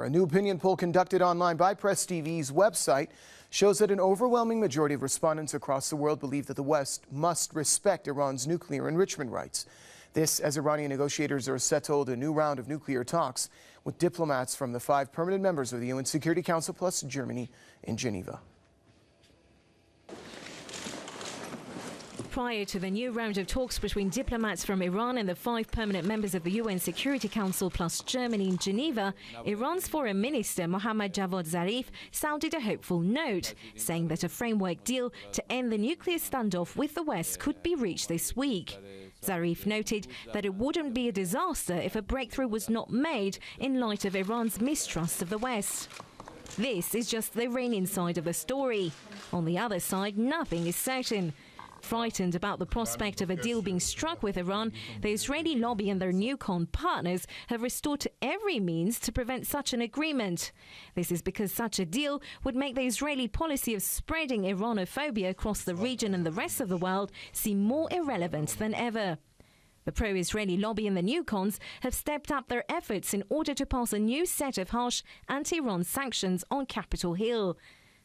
A new opinion poll conducted online by Press TV's website shows that an overwhelming majority of respondents across the world believe that the West must respect Iran's nuclear enrichment rights. This as Iranian negotiators are set to hold a new round of nuclear talks with diplomats from the 5 permanent members of the UN Security Council plus Germany in Geneva. Prior to the new round of talks between diplomats from Iran and the 5 permanent members of the UN Security Council plus Germany in Geneva, Iran's Foreign Minister Mohammad Javad Zarif sounded a hopeful note, saying that a framework deal to end the nuclear standoff with the West could be reached this week. Zarif noted that it wouldn't be a disaster if a breakthrough was not made in light of Iran's mistrust of the West. This is just the Iranian side of the story. On the other side, nothing is certain. Frightened about the prospect of a deal being struck with Iran, the Israeli lobby and their NUCON partners have resorted to every means to prevent such an agreement. This is because such a deal would make the Israeli policy of spreading Iranophobia across the region and the rest of the world seem more irrelevant than ever. The pro-Israeli lobby and the NUCONs have stepped up their efforts in order to pass a new set of harsh anti-Iran sanctions on Capitol Hill.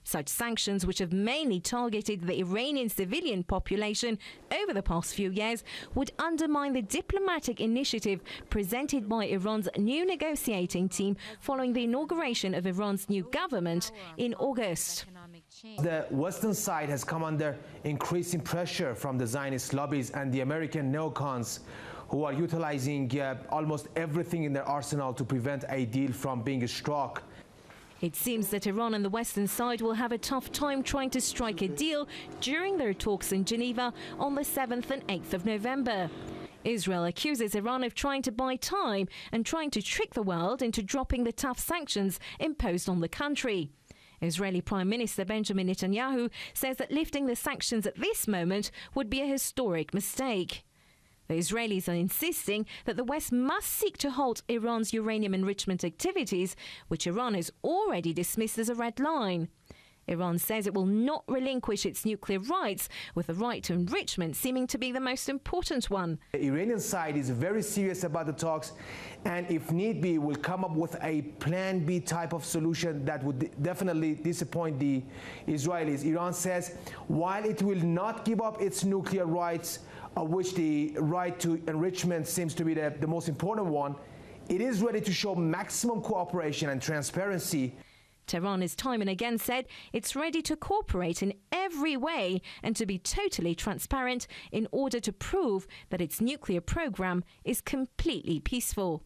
Such sanctions, which have mainly targeted the Iranian civilian population over the past few years, would undermine the diplomatic initiative presented by Iran's new negotiating team following the inauguration of Iran's new government in August. The Western side has come under increasing pressure from the Zionist lobbies and the American neocons, who are utilizing almost everything in their arsenal to prevent a deal from being struck. It seems that Iran and the Western side will have a tough time trying to strike a deal during their talks in Geneva on the 7th and 8th of November. Israel accuses Iran of trying to buy time and trying to trick the world into dropping the tough sanctions imposed on the country. Israeli Prime Minister Benjamin Netanyahu says that lifting the sanctions at this moment would be a historic mistake. The Israelis are insisting that the West must seek to halt Iran's uranium enrichment activities, which Iran has already dismissed as a red line. Iran says it will not relinquish its nuclear rights, with the right to enrichment seeming to be the most important one. The Iranian side is very serious about the talks, and if need be, will come up with a plan B type of solution that would definitely disappoint the Israelis. Iran says while it will not give up its nuclear rights, of which the right to enrichment seems to be the most important one, it is ready to show maximum cooperation and transparency. Tehran has time and again said it's ready to cooperate in every way and to be totally transparent in order to prove that its nuclear program is completely peaceful.